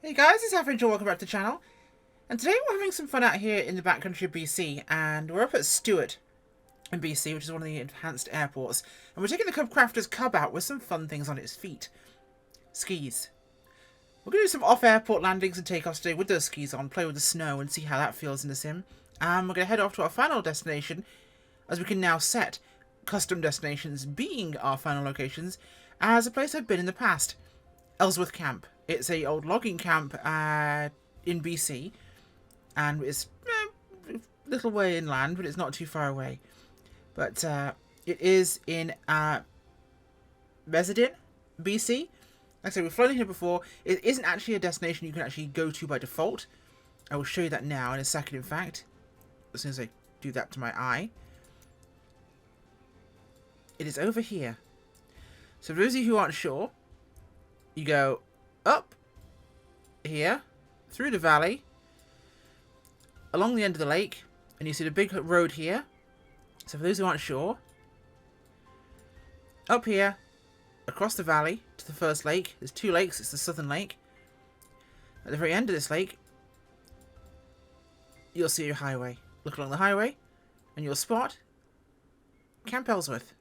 Hey guys, it's Average and welcome back to the channel. And today we're having some fun out here in the backcountry of BC, and we're up at Stewart in BC, which is one of the enhanced airports. And we're taking the Cub Crafter's Cub out with some fun things on its feet. Skis. We're going to do some off-airport landings and takeoffs today with those skis on, play with the snow and see how that feels in the sim. And we're going to head off to our final destination, as we can now set custom destinations being our final locations as a place I've been in the past. Ellsworth Camp. It's a old logging camp in BC, and it's a little way inland, but it's not too far away. But it is in Resident, BC. Like I said, we've flown here before. It isn't actually a destination you can actually go to by default. I will show you that now in a second, in fact. As soon as I do that to my eye. It is over here. So for those of you who aren't sure, you go up here, through the valley, along the end of the lake, and you see the big road here. So for those who aren't sure, up here, across the valley to the first lake. There's two lakes. It's the Southern Lake. At the very end of this lake, you'll see your highway. Look along the highway, and you'll spot Camp Ellsworth.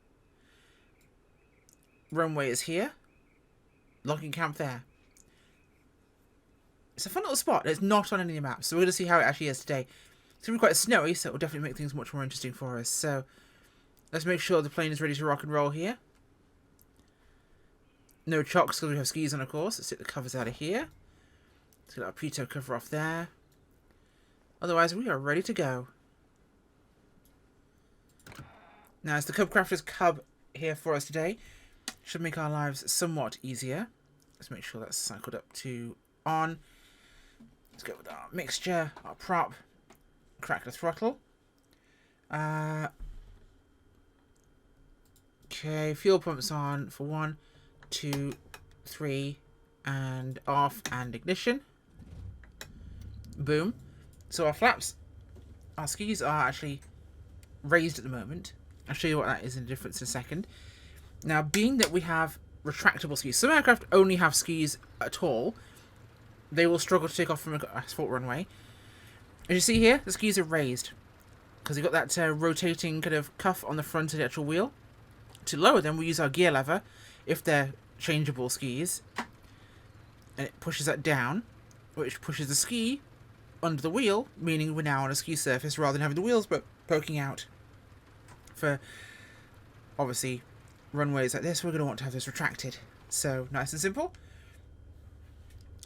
Runway is here. Logging camp there. It's a fun little spot. It's not on any of the maps, so we're going to see how it actually is today. It's going to be quite snowy, so it will definitely make things much more interesting for us. So let's make sure the plane is ready to rock and roll here. No chocks because we have skis on, of course. Let's take the covers out of here. Let's get our pitot cover off there. Otherwise, we are ready to go. Now, it's the Cub Crafter's Cub here for us today. Should make our lives somewhat easier. Let's make sure that's cycled up to on. Let's go with our mixture, our prop, crack the throttle. Okay, fuel pumps on for 1, 2, 3, and off, and ignition. Boom. So our flaps, our skis are actually raised at the moment. I'll show you what that is in difference in a second. Now, being that we have retractable skis, some aircraft only have skis at all, they will struggle to take off from an asphalt runway. As you see here, the skis are raised because you've got that rotating kind of cuff on the front of the actual wheel. To lower them, we use our gear lever if they're changeable skis, and it pushes that down, which pushes the ski under the wheel, meaning we're now on a ski surface rather than having the wheels poking out. For obviously runways like this, we're going to want to have this retracted. So nice and simple.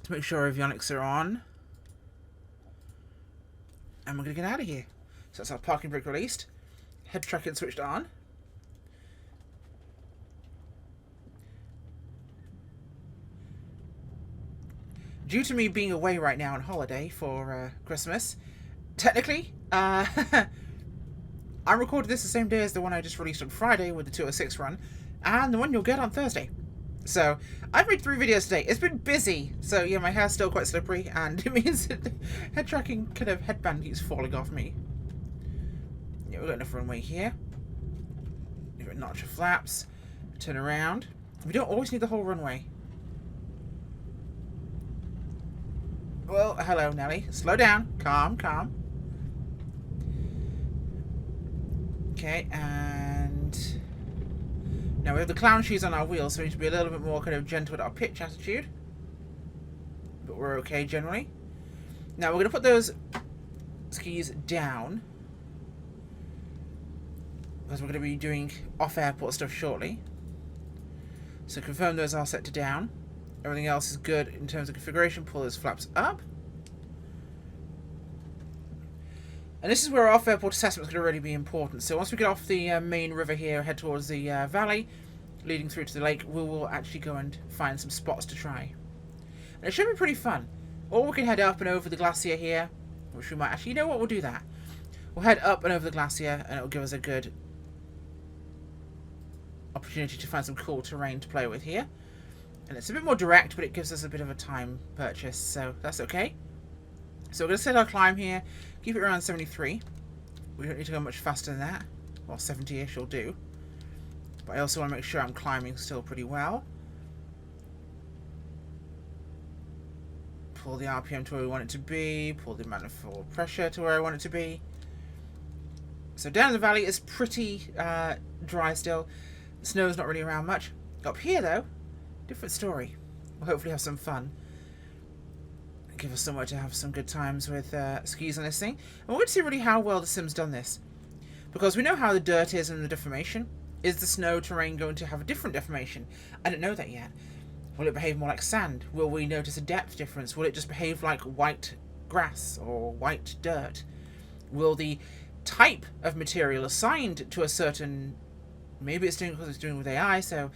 To make sure avionics are on, and we're going to get out of here. So that's our parking brake released, head tracking switched on. Due to me being away right now on holiday for Christmas, technically, I recorded this the same day as the one I just released on Friday with the 206 run, and the one you'll get on Thursday. So, I've made 3 videos today. It's been busy, so yeah, my hair's still quite slippery, and it means that the head tracking kind of headband keeps falling off me. Yeah, we've got enough runway here. We've got notch of flaps. Turn around. We don't always need the whole runway. Well, hello, Nelly. Slow down. Calm, calm. Okay, and now we have the clown shoes on our wheels, so we need to be a little bit more kind of gentle with our pitch attitude. But we're okay generally. Now we're going to put those skis down, because we're going to be doing off-airport stuff shortly. So confirm those are set to down. Everything else is good in terms of configuration. Pull those flaps up. And this is where our off-airport assessment is going to really be important. So once we get off the main river here, head towards the valley, leading through to the lake, we will actually go and find some spots to try. And it should be pretty fun. Or we can head up and over the glacier here, which we might actually, you know what, we'll do that. We'll head up and over the glacier, and it'll give us a good opportunity to find some cool terrain to play with here. And it's a bit more direct, but it gives us a bit of a time purchase, so that's okay. So we're going to set our climb here, keep it around 73. We don't need to go much faster than that. Well, 70-ish will do. But I also want to make sure I'm climbing still pretty well. pull the RPM to where we want it to be, pull the manifold pressure to where I want it to be. So down in the valley it's pretty dry still. The snow's not really around much. Up here though, different story. We'll hopefully have some fun. Give us somewhere to have some good times with skis on this thing. And we're going to see really how well the sim's done this. Because we know how the dirt is and the deformation. Is the snow terrain going to have a different deformation? I don't know that yet. Will it behave more like sand? Will we notice a depth difference? Will it just behave like white grass or white dirt? Will the type of material assigned to a certain... Maybe it's doing because it's doing with AI, so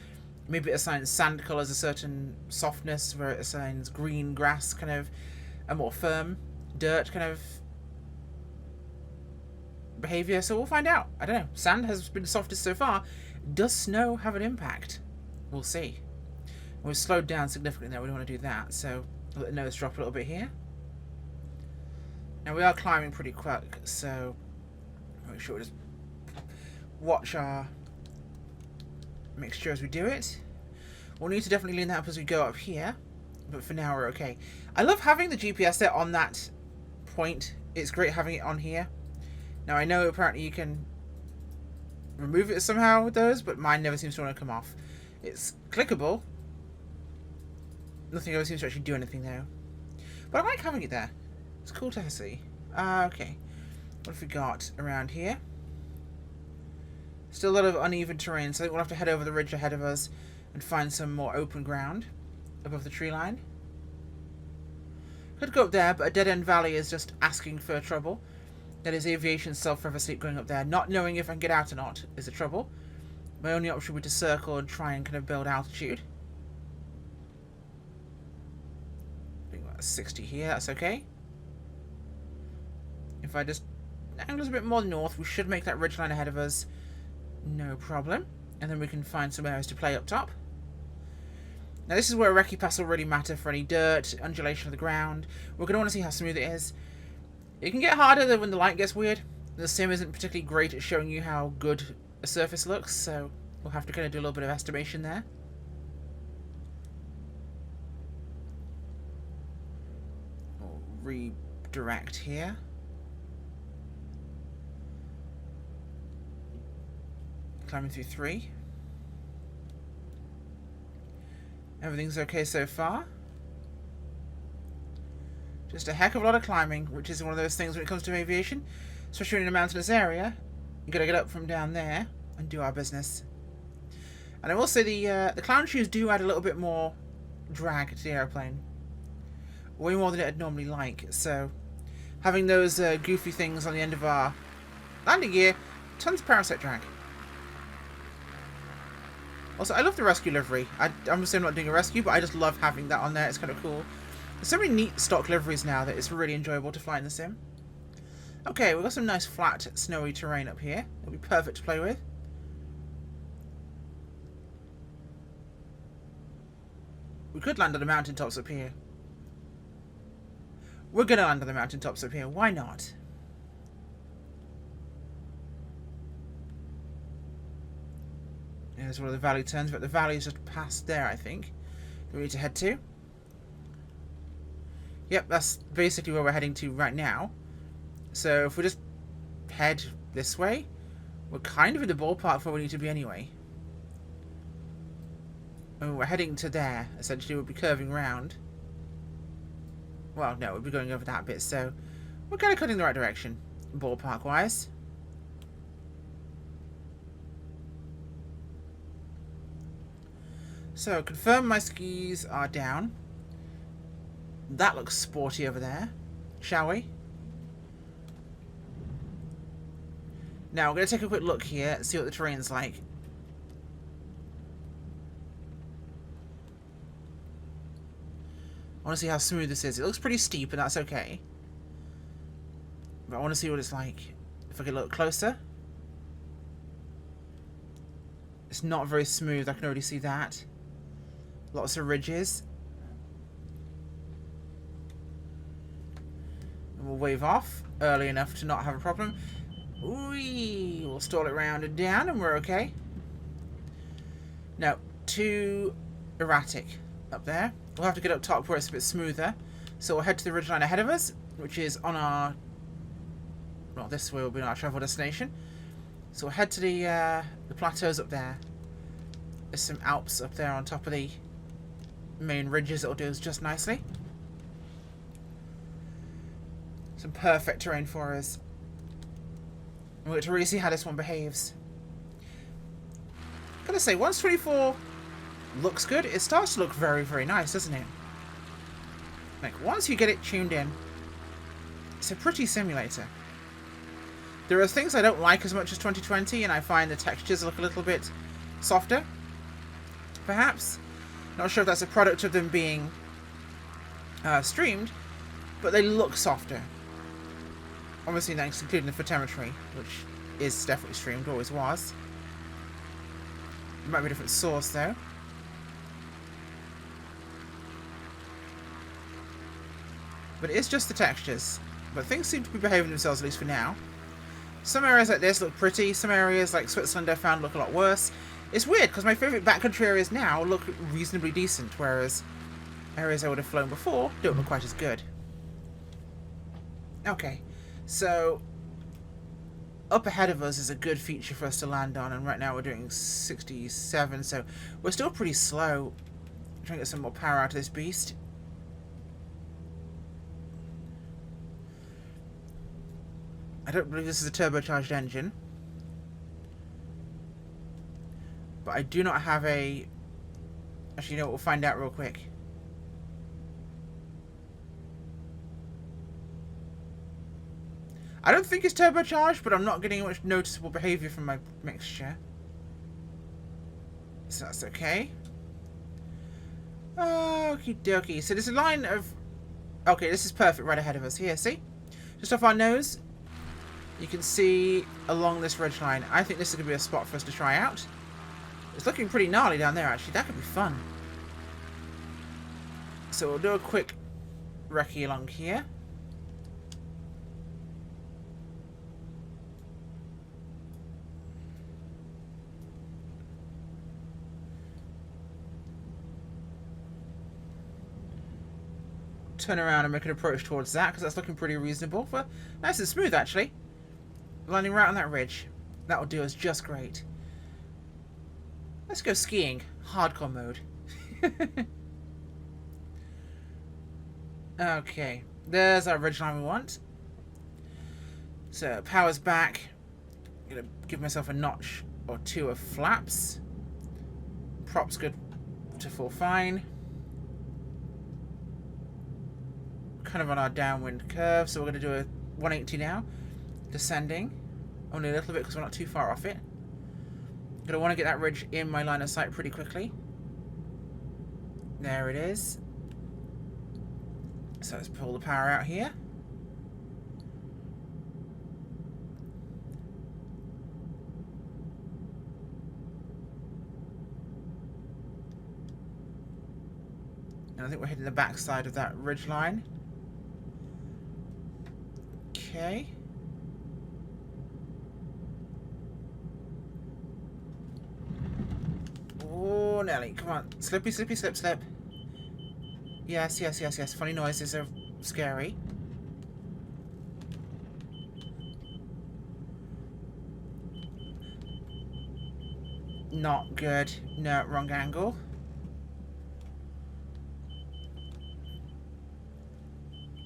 maybe it assigns sand colours a certain softness, where it assigns green grass kind of a more firm, dirt kind of behaviour. So we'll find out. I don't know. Sand has been the softest so far. Does snow have an impact? We'll see. We've slowed down significantly now. We don't want to do that. So let the nose drop a little bit here. Now we are climbing pretty quick, so make sure we just watch our mixture as we do it. We'll need to definitely lean that up as we go up here, but for now we're okay. I love having the GPS there on that point. It's great having it on here. Now I know apparently you can remove it somehow with those, but mine never seems to want to come off. It's clickable. Nothing ever seems to actually do anything though. But I like having it there. It's cool to see. Okay. What have we got around here? Still a lot of uneven terrain, so I think we'll have to head over the ridge ahead of us and find some more open ground above the tree line. Could go up there, but a dead-end valley is just asking for trouble. That is aviation self-forever sleep going up there. Not knowing if I can get out or not is the trouble. My only option would be to circle and try and kind of build altitude. I think about 60 here, that's okay. If I just angle us a bit more north, we should make that ridgeline ahead of us. No problem. And then we can find some areas to play up top. Now this is where a recce pass will really matter for any dirt, undulation of the ground. We're going to want to see how smooth it is. It can get harder when the light gets weird. The sim isn't particularly great at showing you how good a surface looks, so we'll have to kind of do a little bit of estimation there. We'll redirect here. Climbing through 3. Everything's okay so far. Just a heck of a lot of climbing, which is one of those things when it comes to aviation. Especially in a mountainous area. You gotta get up from down there and do our business. And I will say the clown shoes do add a little bit more drag to the airplane. Way more than it'd normally like. So having those goofy things on the end of our landing gear, tons of parasite drag. Also, I love the rescue livery. I'm saying I'm not doing a rescue, but I just love having that on there. It's kind of cool. There's so many neat stock liveries now that it's really enjoyable to fly in the sim. Okay, we've got some nice flat, snowy terrain up here. It'll be perfect to play with. We could land on the mountaintops up here. We're going to land on the mountaintops up here. Why not? There's one of the valley turns, but the valley is just past there, I think. We need to head to. Yep, that's basically where we're heading to right now. So if we just head this way, we're kind of in the ballpark where we need to be anyway. And we're heading to there, essentially. We'll be curving round. Well, no, we'll be going over that bit, so we're kind of cutting the right direction, ballpark-wise. So, confirm my skis are down. That looks sporty over there. Shall we? Now, we're going to take a quick look here and see what the terrain's like. I want to see how smooth this is. It looks pretty steep, and that's okay. But I want to see what it's like. If I get a little closer. It's not very smooth, I can already see that. Lots of ridges. And we'll wave off early enough to not have a problem. We'll stall it round and down and we're okay. No, too erratic up there. We'll have to get up top where it's a bit smoother. So we'll head to the ridgeline ahead of us, which is on our... Well, this will be our travel destination. So we'll head to the plateaus up there. There's some Alps up there on top of the main ridges that will do us just nicely. Some perfect terrain for us. We'll get to really see how this one behaves. Gotta say, once 24 looks good, it starts to look very, very nice, doesn't it? Like, once you get it tuned in, it's a pretty simulator. There are things I don't like as much as 2020, and I find the textures look a little bit softer, perhaps. Not sure if that's a product of them being streamed, but they look softer. Obviously, that's including the photometry, which is definitely streamed, always was. It might be a different source, though. But it is just the textures. But things seem to be behaving themselves, at least for now. Some areas like this look pretty. Some areas like Switzerland I found look a lot worse. It's weird, because my favourite backcountry areas now look reasonably decent, whereas areas I would have flown before don't look quite as good. Okay, so up ahead of us is a good feature for us to land on, and right now we're doing 67, so we're still pretty slow. Trying to get some more power out of this beast. I don't believe this is a turbocharged engine. But I do not have a... Actually, you know what? We'll find out real quick. I don't think it's turbocharged, but I'm not getting much noticeable behavior from my mixture. So that's okay. Okie dokie. So there's a line of... Okay, this is perfect right ahead of us. Here, see? Just off our nose. You can see along this ridge line. I think this is going to be a spot for us to try out. It's looking pretty gnarly down there, actually. That could be fun. So we'll do a quick recce along here. Turn around and make an approach towards that, because that's looking pretty reasonable. But nice and smooth, actually. Landing right on that ridge. That will do us just great. Let's go skiing. Hardcore mode. Okay. There's our ridgeline we want. So, power's back. I'm going to give myself a notch or two of flaps. Props good to full fine. Kind of on our downwind curve, so we're going to do a 180 now. Descending. Only a little bit because we're not too far off it. Gonna want to get that ridge in my line of sight pretty quickly. There it is. So let's pull the power out here. And I think we're hitting the back side of that ridge line. Okay. Oh, Nelly, come on. Slippy, slippy, slip, slip. Yes, yes, yes, yes. Funny noises are scary. Not good. No, wrong angle.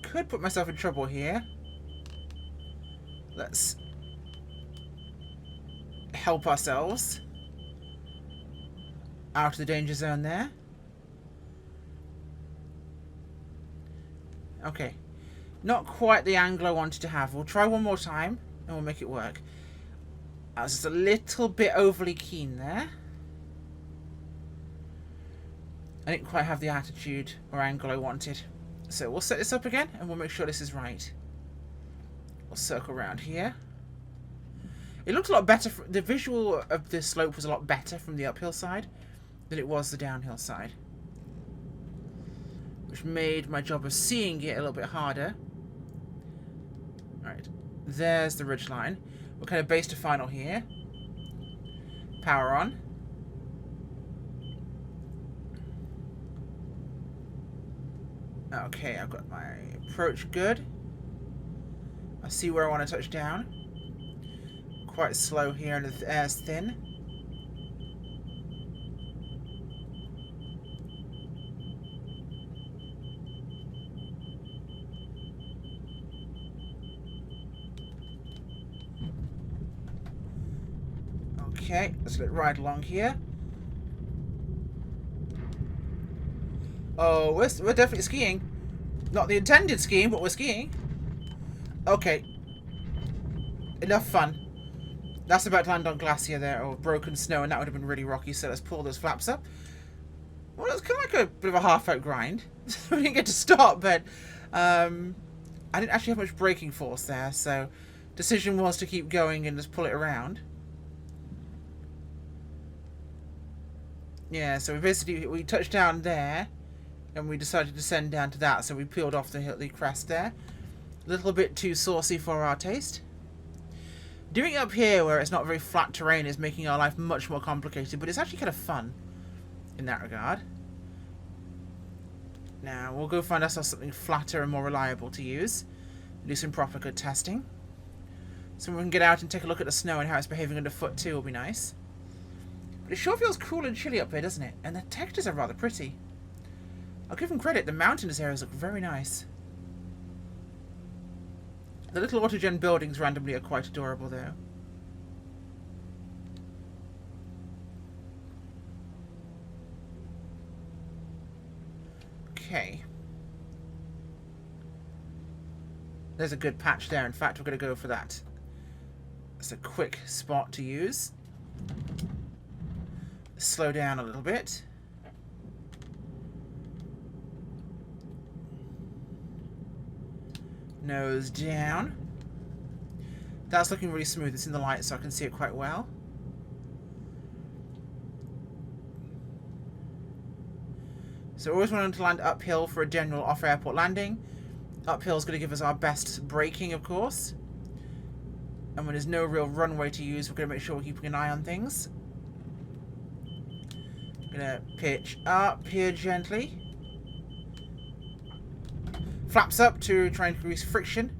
Could put myself in trouble here. Let's help ourselves out of the danger zone there. Okay. Not quite the angle I wanted to have. We'll try one more time and we'll make it work. I was just a little bit overly keen there. I didn't quite have the attitude or angle I wanted. So we'll set this up again and we'll make sure this is right. We'll circle around here. It looked a lot better. The visual of this slope was a lot better from the uphill side than it was the downhill side, which made my job of seeing it a little bit harder. Alright, there's the ridge line. We're kind of base to final here. Power on. Okay, I've got my approach good. I see where I want to touch down. Quite slow here and the air's thin. Okay, let's let it ride along here. Oh, we're definitely skiing. Not the intended skiing, but we're skiing. Okay. Enough fun. That's about to land on glacier there, or broken snow, and that would have been really rocky, so let's pull those flaps up. Well, it's kind of like a bit of a half-out grind. We didn't get to stop, but I didn't actually have much braking force there, so decision was to keep going and just pull it around. Yeah, so we touched down there, and we decided to descend down to that, so we peeled off the crest there. A little bit too saucy for our taste. Doing it up here, where it's not very flat terrain, is making our life much more complicated, but it's actually kind of fun in that regard. Now, we'll go find ourselves something flatter and more reliable to use. Do some proper good testing. So we can get out and take a look at the snow and how it's behaving underfoot too will be nice. But it sure feels cool and chilly up here, doesn't it? And the textures are rather pretty. I'll give them credit, the mountainous areas look very nice. The little autogen buildings randomly are quite adorable, though. Okay. There's a good patch there. In fact, we're going to go for that. It's a quick spot to use. Slow down a little bit. Nose down. That's looking really smooth. It's in the light, so I can see it quite well. So always wanting to land uphill for a general off-airport landing. Uphill is going to give us our best braking, of course. And when there's no real runway to use, we're going to make sure we're keeping an eye on things. I'm going to pitch up here gently. Flaps up to try and increase friction.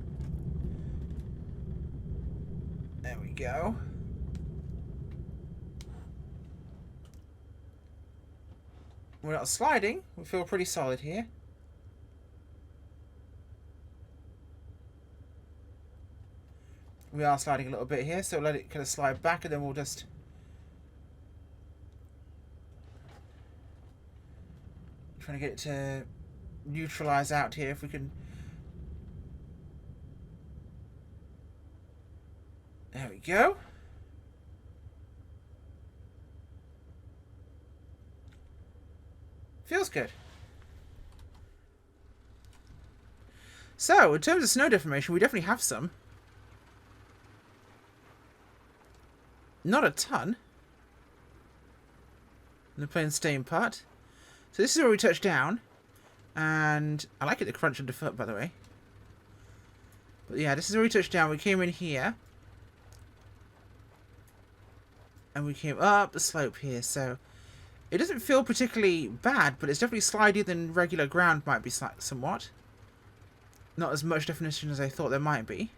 There we go. We're not sliding. We feel pretty solid here. We are sliding a little bit here, so let it kind of slide back and then we'll just... trying to get it to neutralize out here if we can. There we go. Feels good. So, in terms of snow deformation, we definitely have some. Not a ton. In the plain stain part. So this is where we touch down. And I like it, the crunch underfoot, by the way. But yeah, this is where we touched down. We came in here. And we came up the slope here. So it doesn't feel particularly bad, but it's definitely slidier than regular ground might be somewhat. Not as much definition as I thought there might be.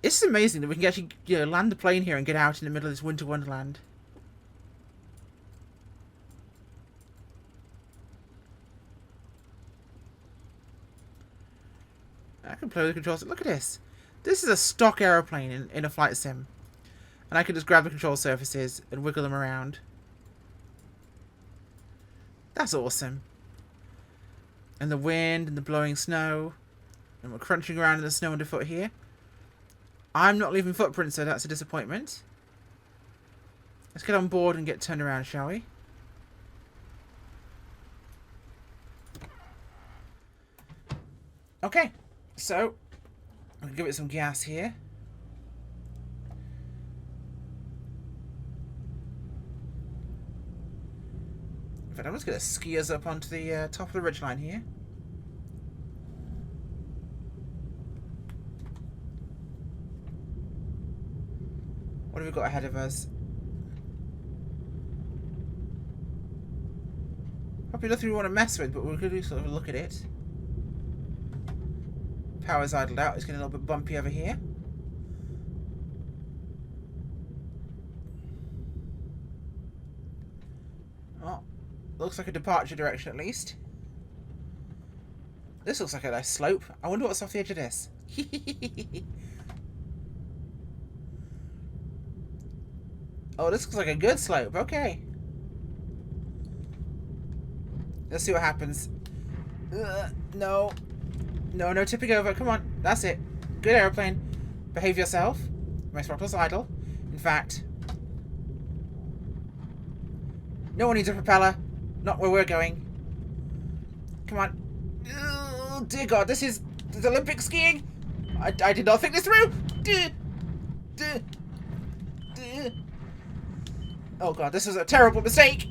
It's amazing that we can actually, you know, land the plane here and get out in the middle of this winter wonderland. I can play with the controls. Look at this. This is a stock aeroplane in a flight sim. And I can just grab the control surfaces and wiggle them around. That's awesome. And the wind and the blowing snow. And we're crunching around in the snow underfoot here. I'm not leaving footprints, so that's a disappointment. Let's get on board and get turned around, shall we? Okay, so I'm gonna give it some gas here. In fact, I'm just gonna ski us up onto the top of the ridgeline here. What have we got ahead of us? Probably nothing we want to mess with, but we're going to sort of look at it. Power's idled out. It's getting a little bit bumpy over here. Oh, looks like a departure direction at least. This looks like a nice slope. I wonder what's off the edge of this. Oh, this looks like a good slope. Okay. Let's see what happens. No. No, no tipping over. Come on. That's it. Good aeroplane. Behave yourself. My throttle's idle. In fact, no one needs a propeller. Not where we're going. Come on. Oh, dear God. This is Olympic skiing. I did not think this through. Oh, God. This was a terrible mistake.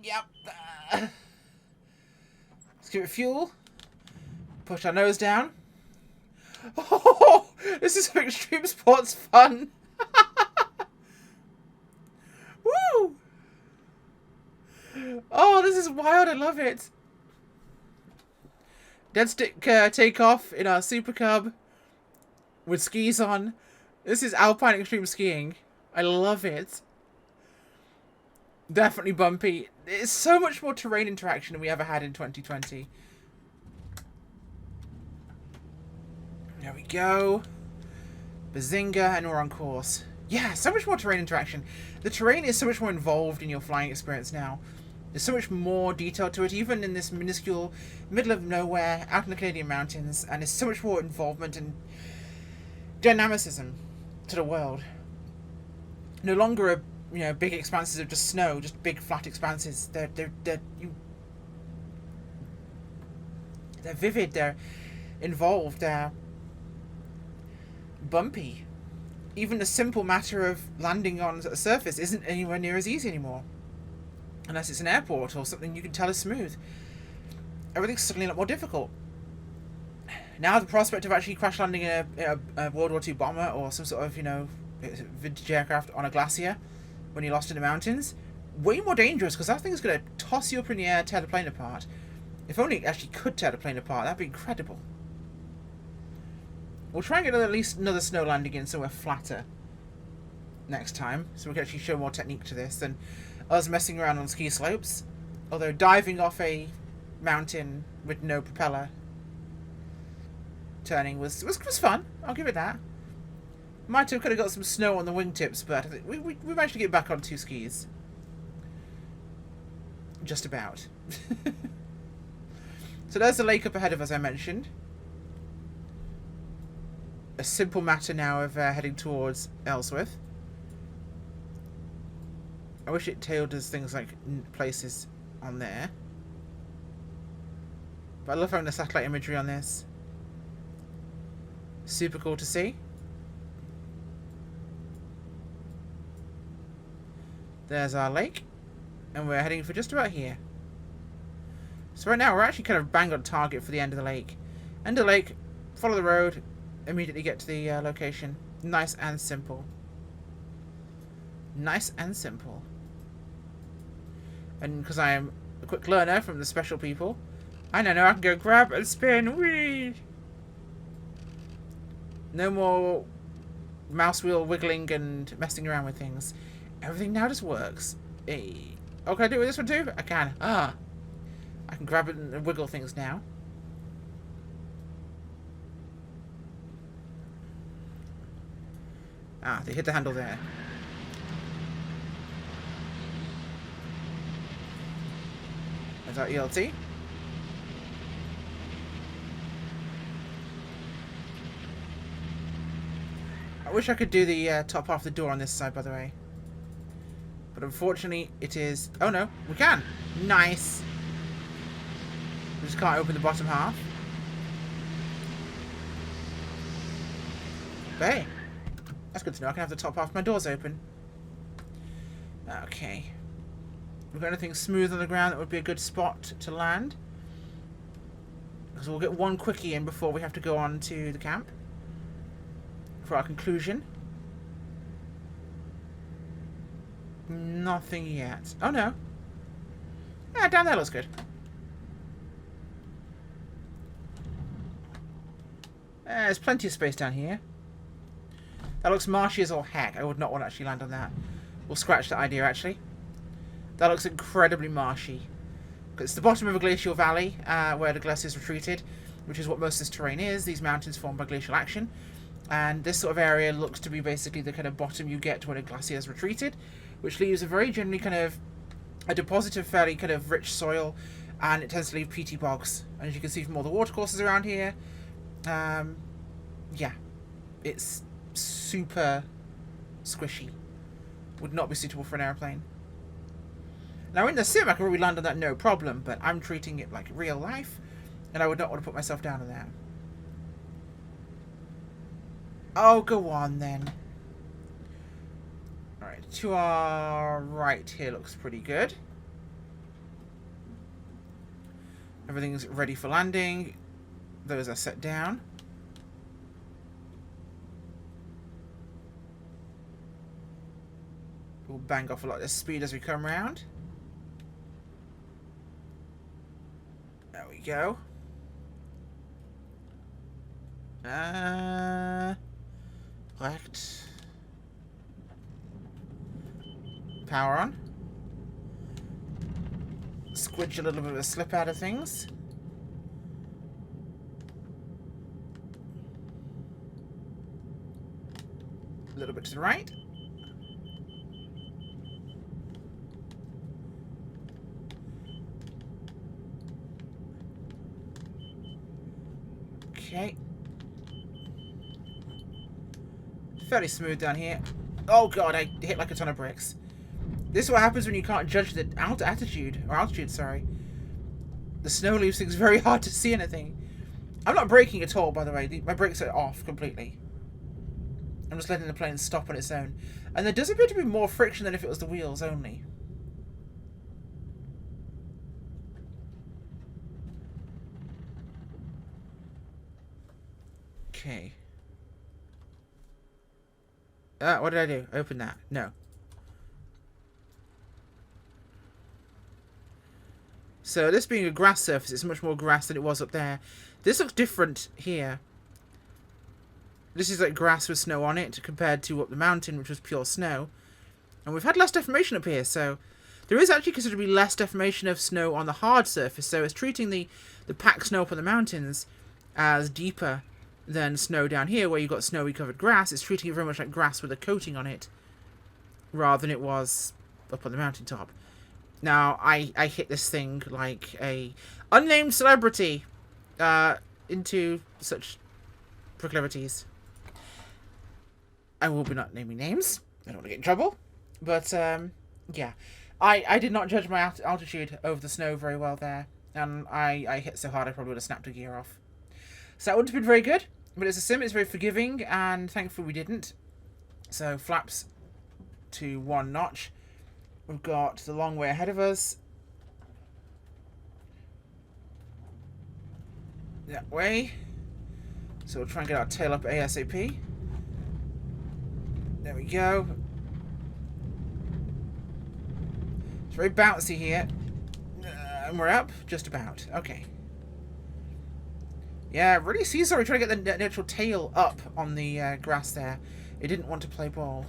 Yep. Let's give it fuel. Push our nose down. Oh, this is some extreme sports fun. Woo! Oh, this is wild. I love it. Dead stick takeoff in our Super Cub with skis on. This is alpine extreme skiing. I love it. Definitely bumpy. It's so much more terrain interaction than we ever had in 2020. There we go. Bazinga, and we're on course. Yeah, so much more terrain interaction. The terrain is so much more involved in your flying experience now. There's so much more detail to it, even in this minuscule middle of nowhere, out in the Canadian mountains, and there's so much more involvement and dynamicism to the world. No longer a big expanses of just snow, just big flat expanses. They're vivid, they're involved, they're bumpy. Even the simple matter of landing on the surface isn't anywhere near as easy anymore. Unless it's an airport or something you can tell is smooth. Everything's suddenly a lot more difficult. Now the prospect of actually crash landing in a World War II bomber or some sort of, vintage aircraft on a glacier when you're lost in the mountains, way more dangerous, because that thing's going to toss you up in the air, tear the plane apart. If only it actually could tear the plane apart, that'd be incredible. We'll try and get at least another snow landing in somewhere flatter next time, so we can actually show more technique to this than us messing around on ski slopes. Although diving off a mountain with no propeller turning was fun. I'll give it that. Might have could have got some snow on the wingtips, but I think we managed to get back on 2 skis. Just about. So there's the lake up ahead of us I mentioned. A simple matter now of heading towards Ellsworth. I wish it tailed us things like places on there. But I love having the satellite imagery on this. Super cool to see. There's our lake. And we're heading for just about here. So right now we're actually kind of bang on target for the end of the lake. End of the lake, follow the road, immediately get to the location. Nice and simple. Nice and simple. And because I am a quick learner from the special people, I know I can go grab and spin. Whee! No more mouse wheel wiggling and messing around with things. Everything now just works. Hey. Oh, can I do it with this one too? I can. Ah. I can grab it and wiggle things now. Ah, they hit the handle there. There's our ELT. I wish I could do the top half of the door on this side, by the way. But unfortunately, it is... Oh no, we can! Nice! We just can't open the bottom half. But hey, that's good to know. I can have the top half of my doors open. Okay. We've got anything smooth on the ground that would be a good spot to land. Because we'll get one quickie in before we have to go on to the camp. For our conclusion. Nothing yet. Oh no. Yeah, down there looks good. There's plenty of space down here. That looks marshy as all heck. I would not want to actually land on that. We'll scratch that idea, actually. That looks incredibly marshy. It's the bottom of a glacial valley where the glaciers retreated, which is what most of this terrain is. These mountains formed by glacial action. And this sort of area looks to be basically the kind of bottom you get when a glacier has retreated, which leaves a very generally kind of a deposit of fairly kind of rich soil, and it tends to leave peaty bogs. And as you can see from all the watercourses around here, yeah, it's super squishy. Would not be suitable for an airplane. Now in the sim I can probably land on that no problem, but I'm treating it like real life, and I would not want to put myself down on that. Oh, go on then. Alright, to our right here looks pretty good. Everything's ready for landing. Those are set down. We'll bang off a lot of speed as we come around. There we go. Left. Power on. Squidge a little bit of a slip out of things. A little bit to the right. Okay. Fairly smooth down here. Oh god, I hit like a ton of bricks. This is what happens when you can't judge the altitude, sorry. The snow leaves things very hard to see anything. I'm not braking at all, by the way. My brakes are off completely. I'm just letting the plane stop on its own. And there does appear to be more friction than if it was the wheels only. Okay. What did I do? Open that. No. So this being a grass surface, it's much more grass than it was up there. This looks different here. This is like grass with snow on it compared to up the mountain, which was pure snow. And we've had less deformation up here, so there is actually considerably less deformation of snow on the hard surface. So it's treating the packed snow up on the mountains as deeper than snow down here, where you've got snowy covered grass. It's treating it very much like grass with a coating on it, rather than it was up on the mountaintop. Now, I hit this thing like a unnamed celebrity into such proclivities. I will be not naming names. I don't want to get in trouble. But, yeah. I did not judge my altitude over the snow very well there. And I hit so hard I probably would have snapped a gear off. So that wouldn't have been very good. But it's a sim, it's very forgiving, and thankfully we didn't. So, flaps to 1 notch. We've got the long way ahead of us. That way. So we'll try and get our tail up ASAP. There we go. It's very bouncy here. And we're up? Just about. Okay. Yeah, really seesaw. Trying to get the natural tail up on the grass there. It didn't want to play ball.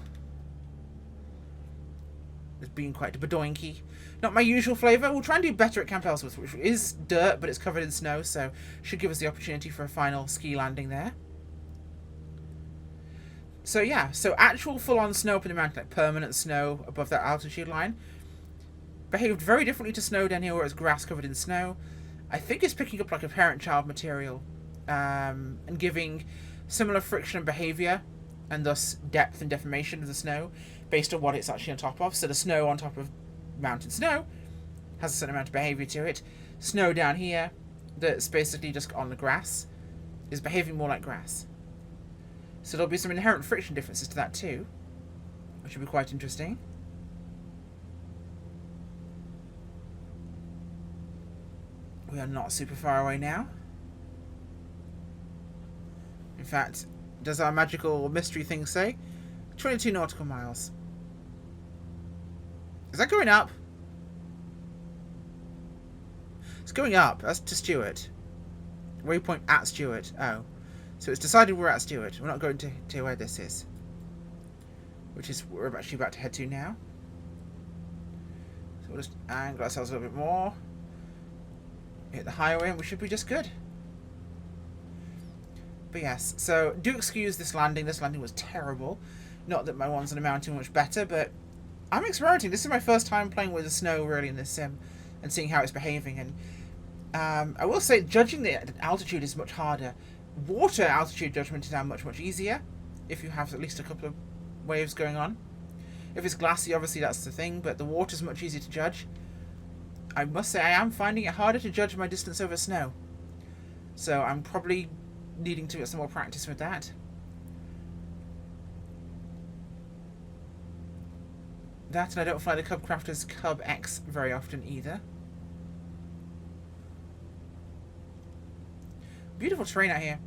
It's being quite badoinky. Not my usual flavour. We'll try and do better at Camp Ellsworth, which is dirt, but it's covered in snow, so should give us the opportunity for a final ski landing there. So yeah, so actual full-on snow up in the mountain, like permanent snow above that altitude line, behaved very differently to snow down here where it's grass covered in snow. I think it's picking up like a parent-child material and giving similar friction and behaviour, and thus depth and deformation of the snow based on what it's actually on top of. So the snow on top of mountain snow has a certain amount of behaviour to it. Snow down here that's basically just on the grass is behaving more like grass. So there'll be some inherent friction differences to that too, which will be quite interesting. We are not super far away now. In fact, does our magical mystery thing say 22 nautical miles? that going up? It's going up. That's to Stewart. Waypoint at Stewart. Oh. So it's decided we're at Stewart. We're not going to where this is. Which is what we're actually about to head to now. So we'll just angle ourselves a little bit more. Hit the highway and we should be just good. But yes, so do excuse this landing. This landing was terrible. Not that my ones on the mountain were much better, but I'm experimenting. This is my first time playing with the snow really in this sim and seeing how it's behaving. And I will say judging the altitude is much harder. Water altitude judgment is now much easier if you have at least a couple of waves going on. If it's glassy, obviously that's the thing, but the water's much easier to judge. I must say I am finding it harder to judge my distance over snow. So I'm probably needing to get some more practice with that. That, and I don't fly the Cub Crafter's Cub X very often either. Beautiful terrain out here.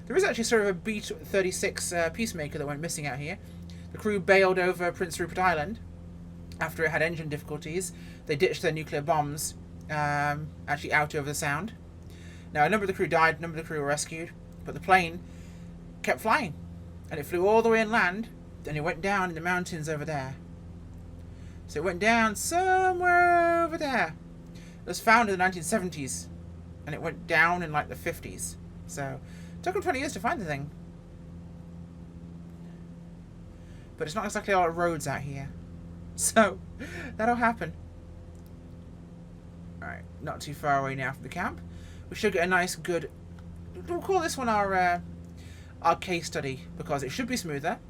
There is actually sort of a B-36 Peacemaker that went missing out here. The crew bailed over Prince Rupert Island after it had engine difficulties. They ditched their nuclear bombs actually out over the Sound. Now, a number of the crew died, a number of the crew were rescued, but the plane kept flying. And it flew all the way inland, and it went down in the mountains over there. So it went down somewhere over there. It was found in the 1970s, and it went down in like the 50s. So it took them 20 years to find the thing. But it's not exactly a lot of roads out here. So that'll happen. Alright, not too far away now from the camp. We should get a nice good... We'll call this one our case study, because it should be smoother.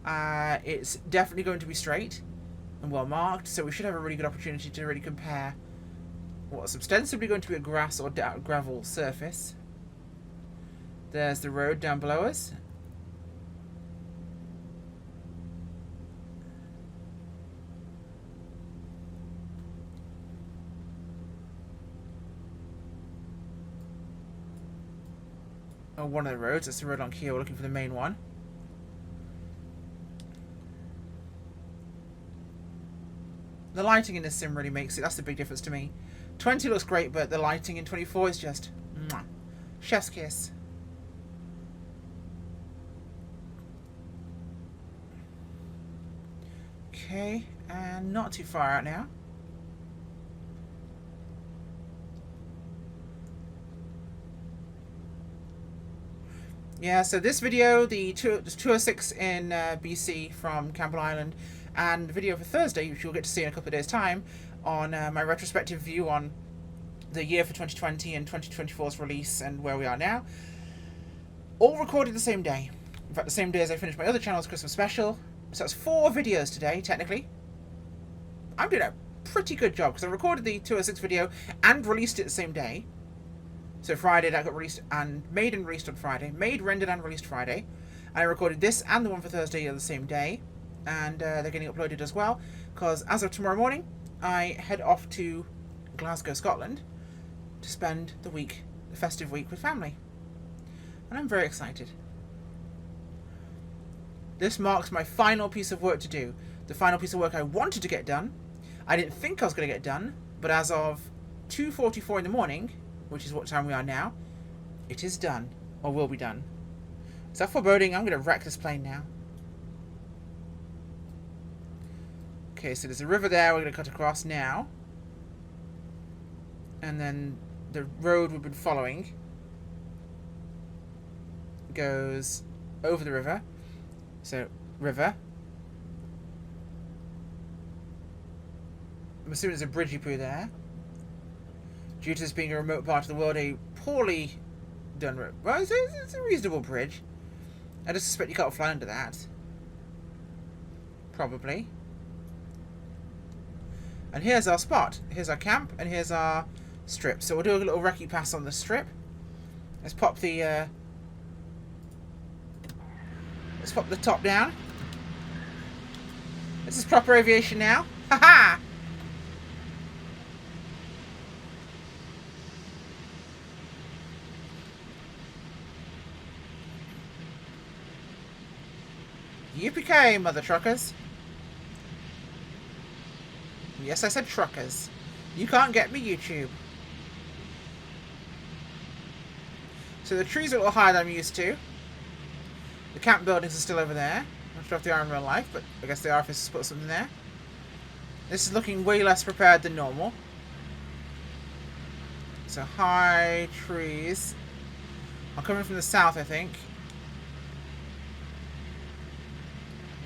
It's definitely going to be straight and well marked, so we should have a really good opportunity to really compare what's ostensibly going to be a grass or gravel surface. There's the road down below us. Oh, one of the roads. That's the road on Kia. We're looking for the main one. The lighting in this sim really makes it. That's the big difference to me. 20 looks great, but the lighting in 24 is just... mwah. Chef's kiss. Okay, and not too far out now. Yeah, so this video, the 206 in BC from Campbell Island, and the video for Thursday, which you'll get to see in a couple of days' time, on my retrospective view on the year for 2020 and 2024's release and where we are now, all recorded the same day. In fact, the same day as I finished my other channel's Christmas special. So that's 4 videos today, technically. I'm doing a pretty good job, because I recorded the 206 video and released it the same day. So Friday that got released and made and released on Friday. Made, rendered and released Friday. And I recorded this and the one for Thursday the same day. And they're getting uploaded as well. Because as of tomorrow morning, I head off to Glasgow, Scotland to spend the week, the festive week with family. And I'm very excited. This marks my final piece of work to do. The final piece of work I wanted to get done. I didn't think I was going to get done. But as of 2:44 in the morning, which is what time we are now, it is done. Or will be done. Is that foreboding? I'm going to wreck this plane now. Okay, so there's a river there we're going to cut across now. And then the road we've been following goes over the river. So, river. I'm assuming there's a bridgey poo there. Due to this being a remote part of the world, a poorly done road. Well, it's a reasonable bridge. I just suspect you can't fly under that. Probably. And here's our spot. Here's our camp, and here's our strip. So we'll do a little recce pass on the strip. Let's pop the top down. This is proper aviation now. Haha! Yippee-ki-yay, mother truckers. Yes, I said truckers. You can't get me, YouTube. So the trees are a little higher than I'm used to. The camp buildings are still over there. I'm not sure if they are in real life, but I guess they are if it's put something there. This is looking way less prepared than normal. So high trees. I'm coming from the south, I think.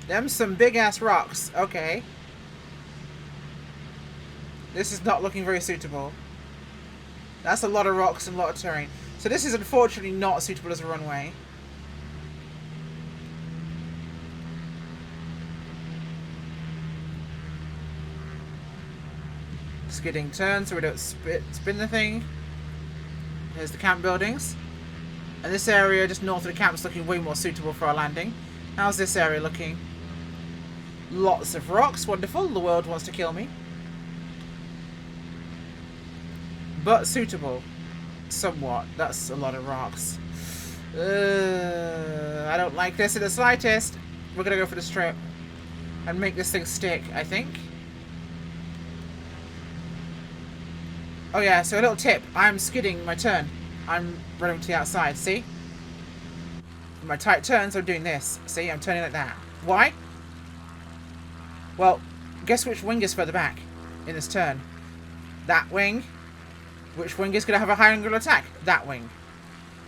Them some big ass rocks. Okay. This is not looking very suitable. That's a lot of rocks and a lot of terrain. So this is unfortunately not suitable as a runway. Skidding turn so we don't spin the thing. There's the camp buildings. And this area just north of the camp is looking way more suitable for our landing. How's this area looking? Lots of rocks. Wonderful. The world wants to kill me. But suitable. Somewhat. That's a lot of rocks. I don't like this in the slightest. We're going to go for the strip. And make this thing stick, I think. Oh yeah, so a little tip. I'm skidding my turn. I'm running to the outside, see? In my tight turns, I'm doing this. See, I'm turning like that. Why? Well, guess which wing is further back in this turn? That wing. Which wing is going to have a higher angle of attack? That wing.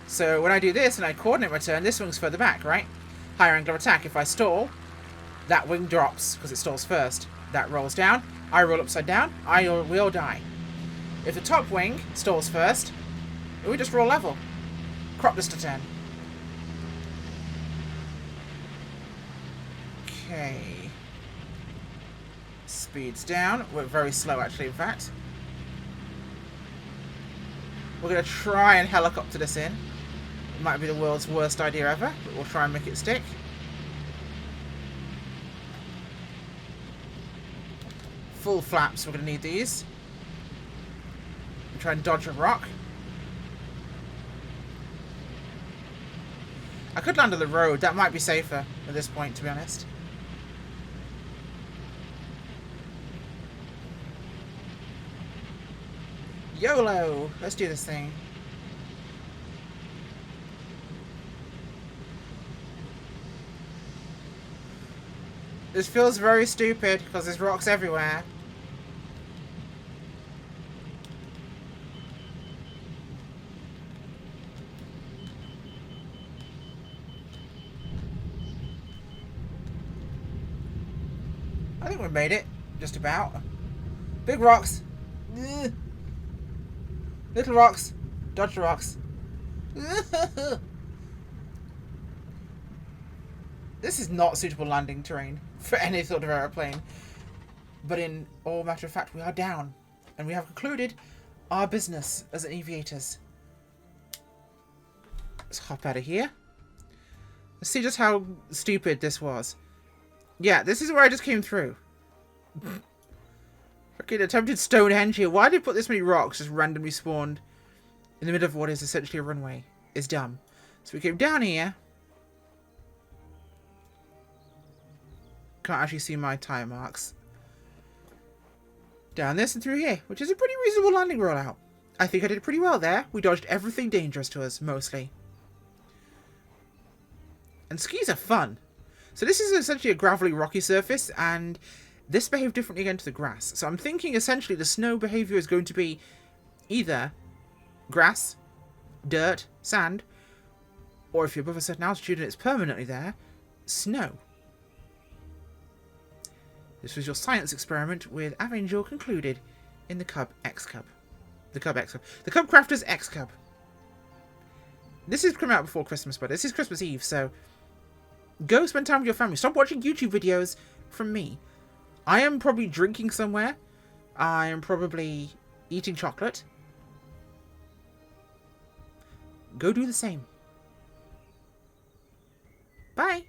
So when I do this and I coordinate my turn, this wing's further back, right? Higher angle of attack. If I stall, that wing drops because it stalls first. That rolls down. I roll upside down. We all die. If the top wing stalls first, we just roll level. Crop this to 10. Okay. Speeds down. We're very slow, actually, in fact. We're going to try and helicopter this in. It might be the world's worst idea ever, but we'll try and make it stick. Full flaps, we're going to need these. We'll try and dodge a rock. I could land on the road. That might be safer at this point, to be honest. YOLO! Let's do this thing. This feels very stupid because there's rocks everywhere. I think we made it. Just about. Big rocks. Ugh. Little rocks. Dodge the rocks. This is not suitable landing terrain for any sort of aeroplane. But in all matter of fact, we are down. And we have concluded our business as aviators. Let's hop out of here. Let's see just how stupid this was. Yeah, this is where I just came through. Freaking attempted Stonehenge here. Why did they put this many rocks just randomly spawned in the middle of what is essentially a runway? It's dumb. So we came down here. Can't actually see my tire marks. Down this and through here, which is a pretty reasonable landing rollout. I think I did pretty well there. We dodged everything dangerous to us, mostly. And skis are fun. So this is essentially a gravelly, rocky surface, and this behaved differently again to the grass. So I'm thinking essentially the snow behavior is going to be either grass, dirt, sand, or if you're above a certain altitude and it's permanently there, snow. This was your science experiment with Avengel concluded in the Cub X Cub. The Cub X Cub. The Cub Crafters X Cub. This is coming out before Christmas, but this is Christmas Eve, so go spend time with your family. Stop watching YouTube videos from me. I am probably drinking somewhere. I am probably eating chocolate. Go do the same. Bye.